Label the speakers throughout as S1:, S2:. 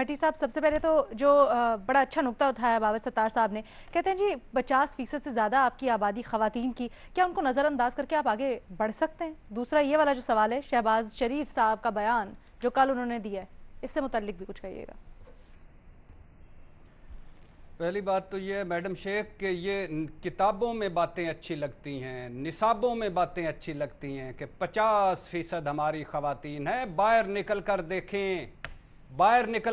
S1: भट्टी साहब, सबसे पहले तो जो बड़ा अच्छा नुक्ता उठाया बाबर सत्तार साहब ने, कहते हैं जी 50% से ज़्यादा आपकी आबादी ख़वातीन की, क्या उनको नज़रअंदाज करके आप आगे बढ़ सकते हैं? दूसरा ये वाला जो सवाल है, शहबाज शरीफ साहब का बयान जो कल उन्होंने दिया है, इससे मुतल्लिक भी कुछ कहिएगा।
S2: पहली बात तो ये है मैडम शेख कि ये किताबों में बातें अच्छी लगती हैं, निसाबों में बातें अच्छी लगती हैं कि 50% हमारी ख़वातीन हैं। बाहर निकल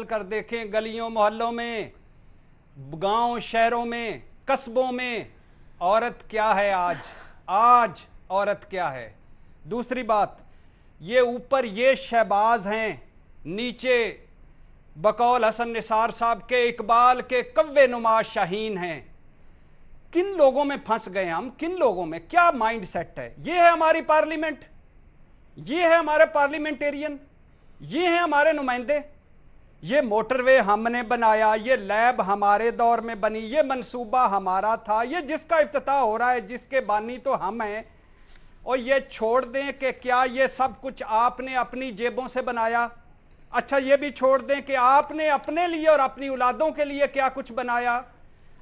S2: कर देखें गलियों मोहल्लों में, गांव शहरों में, कस्बों में औरत क्या है आज औरत क्या है। दूसरी बात, ये ऊपर ये शहबाज हैं, नीचे बकौल हसन निसार साहब के इकबाल के कव्वे नुमा शाहीन हैं। किन लोगों में फंस गए हम, किन लोगों में क्या माइंड सेट है? ये है हमारी पार्लियामेंट, ये है हमारे पार्लियामेंटेरियन, ये है हमारे नुमाइंदे। ये मोटरवे हमने बनाया, ये लैब हमारे दौर में बनी, ये मंसूबा हमारा था, ये जिसका इफ्तिताह हो रहा है, जिसके बानी तो हम हैं। और ये छोड़ दें कि क्या ये सब कुछ आपने अपनी जेबों से बनाया? अच्छा, ये भी छोड़ दें कि आपने अपने लिए और अपनी औलादों के लिए क्या कुछ बनाया?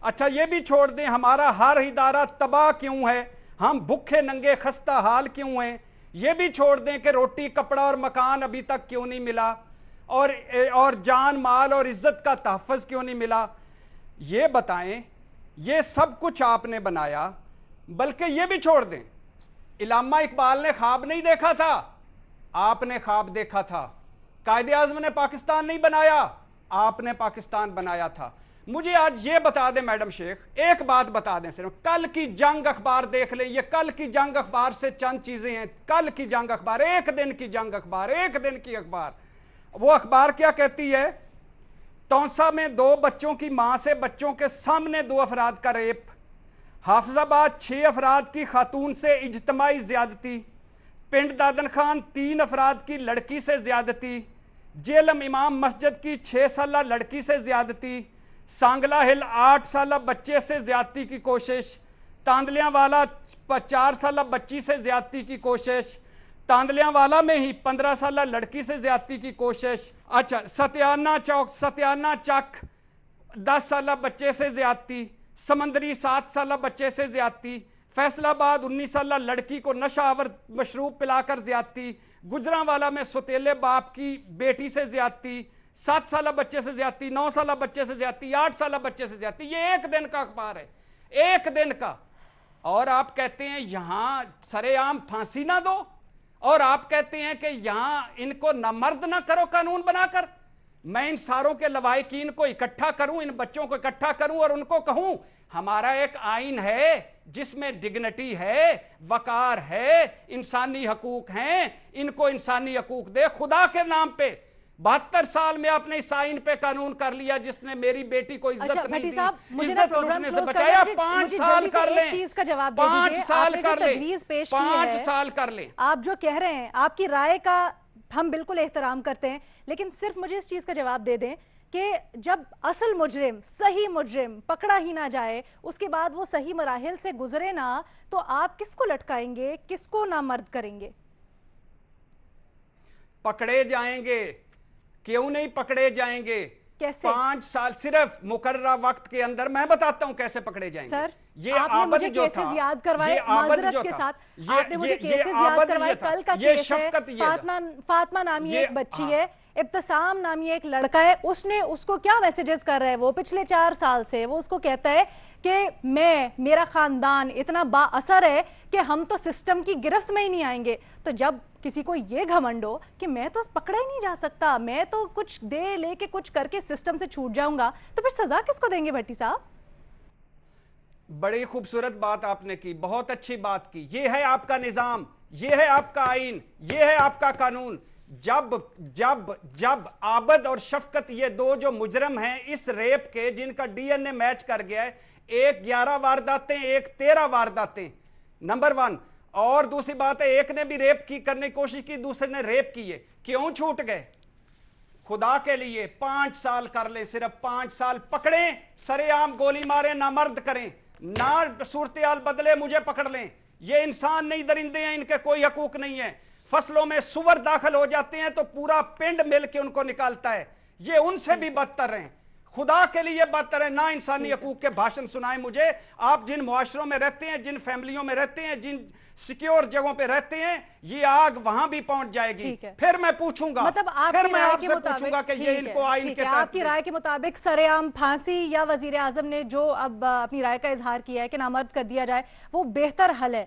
S2: अच्छा, ये भी छोड़ दें हमारा हर इदारा तबाह क्यों है, हम भूखे नंगे खस्ता हाल क्यों हैं? ये भी छोड़ दें कि रोटी कपड़ा और मकान अभी तक क्यों नहीं मिला, और जान माल और इज्जत का तहफ़्फ़ुज़ क्यों नहीं मिला? ये बताएं, ये सब कुछ आपने बनाया। बल्कि ये भी छोड़ दें, इल्लामा इकबाल ने ख्वाब नहीं देखा था, आपने ख्वाब देखा था। कायदे आज़म ने पाकिस्तान नहीं बनाया, आपने पाकिस्तान बनाया था। मुझे आज ये बता दें मैडम शेख, एक बात बता दें सिर्फ, कल की जंग अखबार देख लें। ये कल की जंग अखबार से चंद चीजें हैं। कल की जंग अखबार, एक दिन की जंग अखबार, एक दिन की अखबार। वो अखबार क्या कहती है? तौसा में 2 बच्चों की मां से बच्चों के सामने 2 अफराद का रेप, हाफिजाबाद 6 अफराद की खातून से इज्तमाई ज्यादती, पिंड दादन खान 3 अफराद की लड़की से ज्यादती, जेलम इमाम मस्जिद की 6 साला लड़की से ज्यादती, सांगला हिल 8 साला बच्चे से ज्यादती की कोशिश, तांदलियां वाला 4 साला बच्ची से ज्यादती की कोशिश, तांदलियां वाला में ही 15 साला लड़की से ज्यादती की कोशिश। अच्छा, सत्याना चक 10 साला बच्चे से ज्यादती, समंदरी 7 साला बच्चे से ज्यादती, फैसलाबाद 19 साला लड़की को नशावर मशरूब पिलाकर ज्यादती, गुजरांवाला में सुतेले बाप की बेटी से ज्यादती, 7 साला बच्चे से ज्यादती, 9 साला बच्चे से ज्यादती, 8 साला बच्चे से ज्यादती। ये एक दिन का अखबार है, एक दिन का। और आप कहते हैं यहां सरेआम फांसी ना दो, और आप कहते हैं कि यहां इनको नामर्द ना करो कानून बनाकर। मैं इन सारों के लवाहिकीन को इकट्ठा करूं, इन बच्चों को इकट्ठा करूं और उनको कहूं हमारा एक आइन है जिसमें डिग्निटी है, वकार है, इंसानी हकूक हैं, इनको इंसानी हकूक दे। खुदा के नाम पे 72 साल में आपने इस आइन पे कानून कर लिया जिसने मेरी बेटी को इज्जत नहीं दी, इज्जत लूटने से बचाया। 5 साल कर लें, 5 साल कर लें, 5 साल कर लें।
S1: आप जो कह रहे हैं, आपकी राय का हम बिल्कुल एहतराम करते हैं, लेकिन सिर्फ मुझे इस चीज का जवाब दे दें कि जब असल मुजरिम, सही मुजरिम पकड़ा ही ना जाए, उसके बाद वो सही मराहिल से गुजरे ना, तो आप किसको लटकाएंगे, किसको नामर्द करेंगे?
S2: पकड़े जाएंगे, क्यों नहीं पकड़े जाएंगे?
S1: कैसे?
S2: 5 साल सिर्फ मुकर्ररा वक्त के अंदर। मैं बताता हूं कैसे पकड़े जाएंगे।
S1: सर,
S2: ये
S1: आपने मुझे केसेस याद करवाए, माजरत के साथ आपने मुझे केसेस याद करवाए। कल का केस है, फातिमा नामी एक बच्ची है, इब्तिसाम नामी एक लड़का है, उसने उसको क्या मैसेजेस कर रहा है वो पिछले 4 साल से? वो उसको कहता है कि मेरा खानदान इतना बाअसर है कि हम तो सिस्टम की गिरफ्त में ही नहीं आएंगे। तो जब किसी को ये घमंड हो कि मैं तो पकड़ा ही नहीं जा सकता, मैं तो कुछ दे लेके कुछ करके सिस्टम से छूट जाऊंगा, तो फिर सजा किसको देंगे भट्टी साहब?
S2: बड़ी खूबसूरत बात आपने की, बहुत अच्छी बात की। ये है आपका निजाम, ये है आपका आइन, ये है आपका कानून। जब जब जब आबद और शफकत, ये 2 जो मुजरम हैं इस रेप के, जिनका डीएनए मैच कर गया है, एक 11 वारदातें, एक 13 वारदातें, नंबर 1। और दूसरी बात है, एक ने भी रेप की करने की कोशिश की, दूसरे ने रेप किए, क्यों छूट गए? खुदा के लिए 5 साल कर ले, सिर्फ 5 साल। पकड़ें, सरेआम गोली मारें, नामर्द करें, ना सूरत-ए-हाल बदले, मुझे पकड़ लें। ये इंसान नहीं, दरिंदे हैं, इनके कोई हकूक नहीं है। फसलों में सुअर दाखिल हो जाते हैं तो पूरा पिंड मिल के उनको निकालता है। ये उनसे भी बदतर हैं, खुदा के लिए बदतर है। ना इंसानी हकूक के भाषण सुनाएं मुझे। आप जिन मुआशरों में रहते हैं, जिन फैमिलियों में रहते हैं, जिन सिक्योर जगहों पे रहते हैं, ये आग वहां भी पहुंच जाएगी। फिर मैं पूछूंगा,
S1: मतलब
S2: फिर मैं आपसे पूछूंगा कि ये इनको आइन के तहत,
S1: आपकी राय के मुताबिक सरेआम फांसी या वजीर आजम ने जो अब अपनी राय का इजहार किया है कि नामर्द कर दिया जाए, वो बेहतर हल है?